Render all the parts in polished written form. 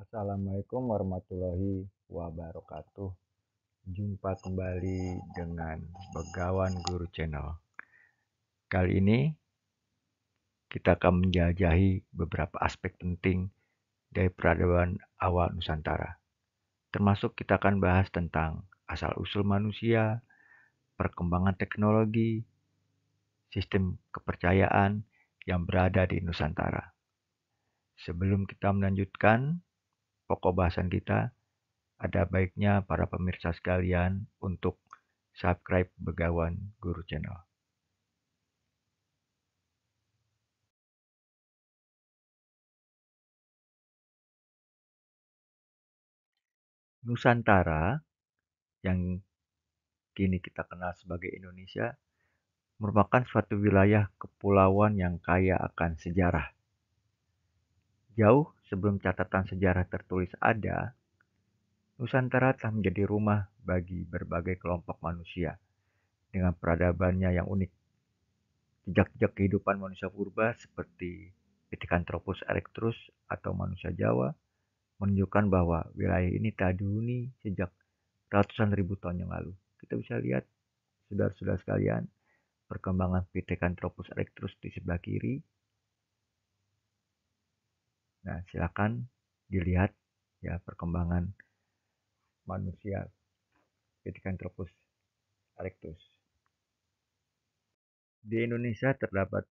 Assalamualaikum warahmatullahi wabarakatuh. Jumpa kembali dengan Begawan Guru Channel. Kali ini kita akan menjelajahi beberapa aspek penting dari peradaban awal Nusantara. Termasuk kita akan bahas tentang asal-usul manusia, perkembangan teknologi, sistem kepercayaan yang berada di Nusantara. Sebelum kita melanjutkan pokok bahasan kita, ada baiknya para pemirsa sekalian untuk subscribe Begawan Guru Channel. Nusantara yang kini kita kenal sebagai Indonesia merupakan suatu wilayah kepulauan yang kaya akan sejarah. Jauh sebelum catatan sejarah tertulis ada, Nusantara telah menjadi rumah bagi berbagai kelompok manusia dengan peradabannya yang unik. Jejak-jejak kehidupan manusia purba seperti Pithecanthropus erectus atau manusia Jawa menunjukkan bahwa wilayah ini telah dihuni sejak ratusan ribu tahun yang lalu. Kita bisa lihat, saudara-saudara sekalian, perkembangan Pithecanthropus erectus di sebelah kiri. Nah, silakan dilihat ya perkembangan manusia Pithecanthropus erectus. Di Indonesia terdapat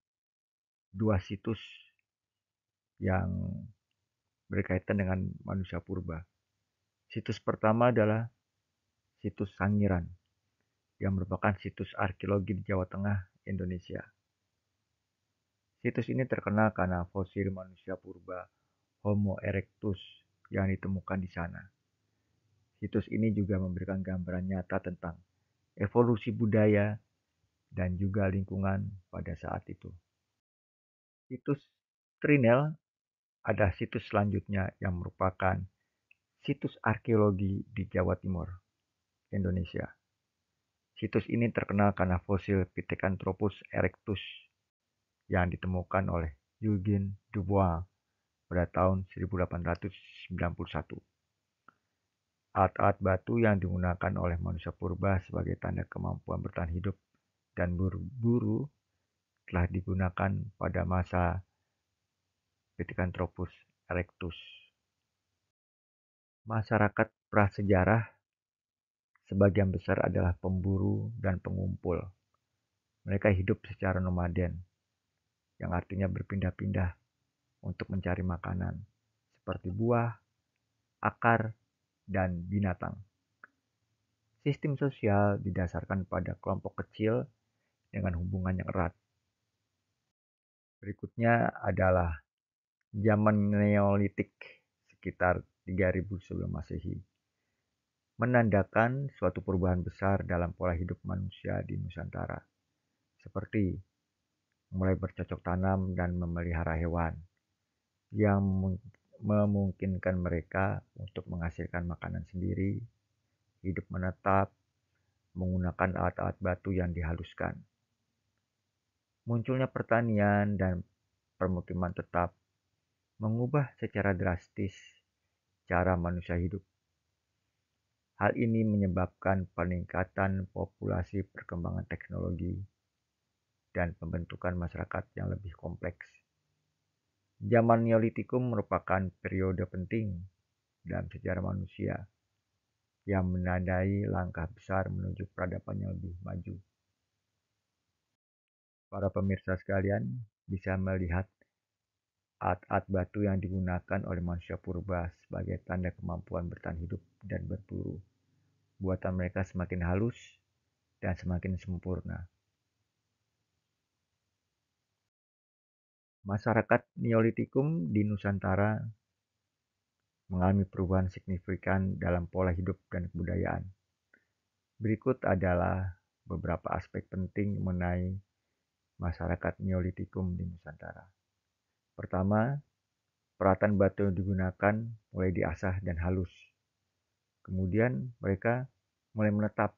dua situs yang berkaitan dengan manusia purba. Situs pertama adalah situs Sangiran, yang merupakan situs arkeologi di Jawa Tengah, Indonesia. Situs ini terkenal karena fosil manusia purba Homo erectus yang ditemukan di sana. Situs ini juga memberikan gambaran nyata tentang evolusi budaya dan juga lingkungan pada saat itu. Situs Trinel ada situs selanjutnya yang merupakan situs arkeologi di Jawa Timur, Indonesia. Situs ini terkenal karena fosil Pithecanthropus erectus yang ditemukan oleh Eugene Dubois pada tahun 1891. Alat-alat batu yang digunakan oleh manusia purba sebagai tanda kemampuan bertahan hidup dan berburu telah digunakan pada masa Pithecanthropus erectus. Masyarakat prasejarah sebagian besar adalah pemburu dan pengumpul. Mereka hidup secara nomaden, yang artinya berpindah-pindah untuk mencari makanan, seperti buah, akar, dan binatang. Sistem sosial didasarkan pada kelompok kecil dengan hubungan yang erat. Berikutnya adalah zaman Neolitik sekitar 3000 sebelum Masehi, menandakan suatu perubahan besar dalam pola hidup manusia di Nusantara, seperti mulai bercocok tanam dan memelihara hewan, yang memungkinkan mereka untuk menghasilkan makanan sendiri, hidup menetap, menggunakan alat-alat batu yang dihaluskan. Munculnya pertanian dan permukiman tetap mengubah secara drastis cara manusia hidup. Hal ini menyebabkan peningkatan populasi, perkembangan teknologi, dan pembentukan masyarakat yang lebih kompleks. Zaman Neolitikum merupakan periode penting dalam sejarah manusia yang menandai langkah besar menuju peradaban yang lebih maju. Para pemirsa sekalian bisa melihat alat-alat batu yang digunakan oleh manusia purba sebagai tanda kemampuan bertahan hidup dan berburu. Buatan mereka semakin halus dan semakin sempurna. Masyarakat Neolitikum di Nusantara mengalami perubahan signifikan dalam pola hidup dan kebudayaan. Berikut adalah beberapa aspek penting mengenai masyarakat Neolitikum di Nusantara. Pertama, peralatan batu yang digunakan mulai diasah dan halus. Kemudian mereka mulai menetap.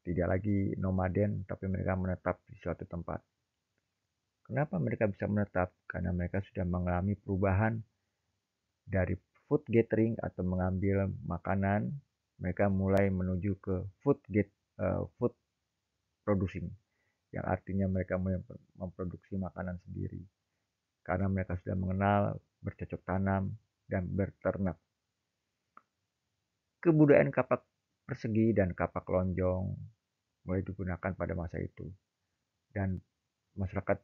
Tidak lagi nomaden, tapi mereka menetap di suatu tempat. Kenapa mereka bisa menetap? Karena mereka sudah mengalami perubahan Dari food gathering atau mengambil makanan, mereka mulai menuju ke food producing, yang artinya mereka mulai memproduksi makanan sendiri karena mereka sudah mengenal bercocok tanam dan berternak. Kebudayaan kapak persegi dan kapak lonjong mulai digunakan pada masa itu, dan masyarakat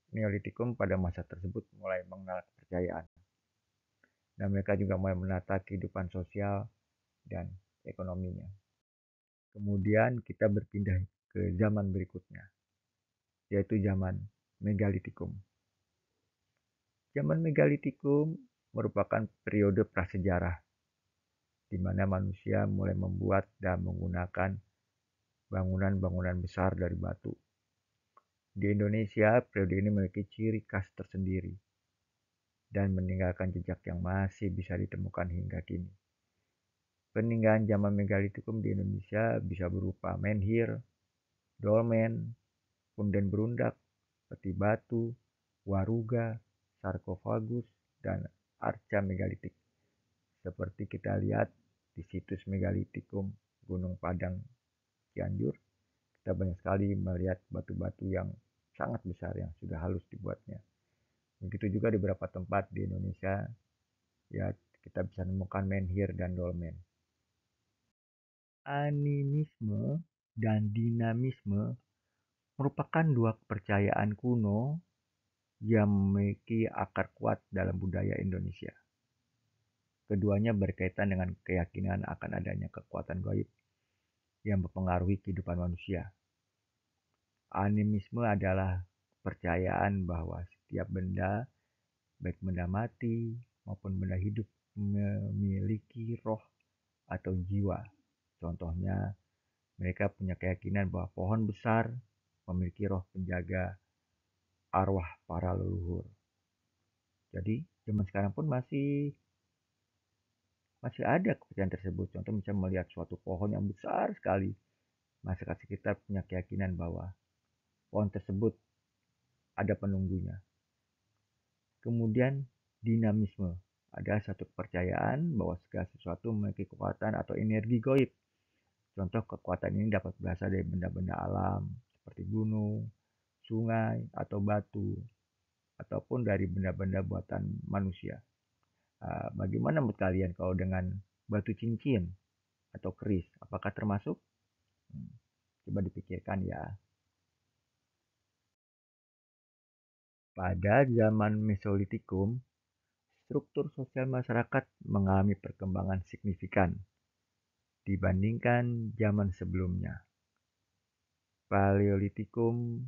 Neolitikum pada masa tersebut mulai mengenal kepercayaan, dan mereka juga mulai menata kehidupan sosial dan ekonominya. Kemudian kita berpindah ke zaman berikutnya, yaitu zaman Megalitikum. Zaman Megalitikum merupakan periode prasejarah di mana manusia mulai membuat dan menggunakan bangunan-bangunan besar dari batu. Di Indonesia, periode ini memiliki ciri khas tersendiri dan meninggalkan jejak yang masih bisa ditemukan hingga kini. Peninggalan zaman Megalitikum di Indonesia bisa berupa menhir, dolmen, punden berundak, peti batu, waruga, sarkofagus, dan arca megalitik. Seperti kita lihat di situs Megalitikum Gunung Padang, Cianjur, kita banyak sekali melihat batu-batu yang sangat besar yang sudah halus dibuatnya. Begitu juga di beberapa tempat di Indonesia, ya kita bisa menemukan menhir dan dolmen. Animisme dan dinamisme merupakan dua kepercayaan kuno yang memiliki akar kuat dalam budaya Indonesia. Keduanya berkaitan dengan keyakinan akan adanya kekuatan gaib yang mempengaruhi kehidupan manusia. Animisme adalah kepercayaan bahwa setiap benda, baik benda mati maupun benda hidup, memiliki roh atau jiwa. Contohnya, mereka punya keyakinan bahwa pohon besar memiliki roh penjaga arwah para leluhur. Jadi, zaman sekarang pun masih ada kepercayaan tersebut. Contoh misalnya melihat suatu pohon yang besar sekali, masyarakat sekitar punya keyakinan bahwa pohon tersebut ada penunggunya. Kemudian dinamisme, ada satu kepercayaan bahwa segala sesuatu memiliki kekuatan atau energi gaib. Contoh kekuatan ini dapat berasal dari benda-benda alam seperti gunung, sungai, atau batu, ataupun dari benda-benda buatan manusia. Bagaimana menurut kalian kalau dengan batu cincin atau keris, apakah termasuk? Coba dipikirkan ya. Pada zaman Mesolitikum, struktur sosial masyarakat mengalami perkembangan signifikan dibandingkan zaman sebelumnya. Paleolitikum.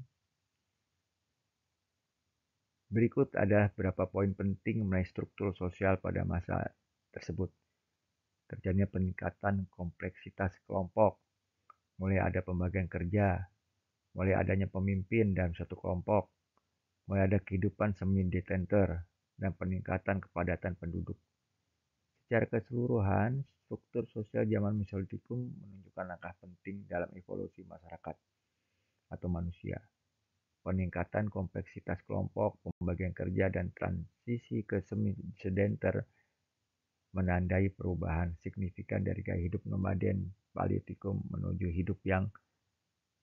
Berikut adalah beberapa poin penting mengenai struktur sosial pada masa tersebut. Terjadinya peningkatan kompleksitas kelompok, mulai ada pembagian kerja, mulai adanya pemimpin dalam satu kelompok, mulai ada kehidupan semi-detenter, dan peningkatan kepadatan penduduk. Secara keseluruhan, struktur sosial zaman Mesolitikum menunjukkan langkah penting dalam evolusi masyarakat atau manusia. Peningkatan kompleksitas kelompok, pembagian kerja, dan transisi ke semi-sedenter menandai perubahan signifikan dari gaya hidup nomaden Paleolitikum menuju hidup yang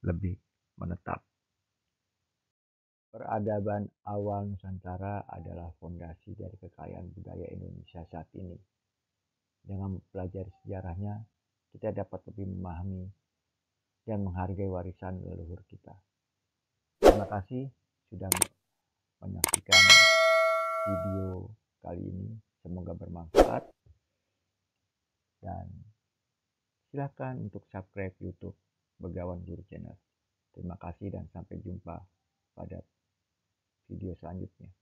lebih menetap. Peradaban awal Nusantara adalah fondasi dari kekayaan budaya Indonesia saat ini. Dengan mempelajari sejarahnya, kita dapat lebih memahami dan menghargai warisan leluhur kita. Terima kasih sudah menyaksikan video kali ini. Semoga bermanfaat. Dan silakan untuk subscribe YouTube Begawan Guru Channel. Terima kasih dan sampai jumpa pada video selanjutnya.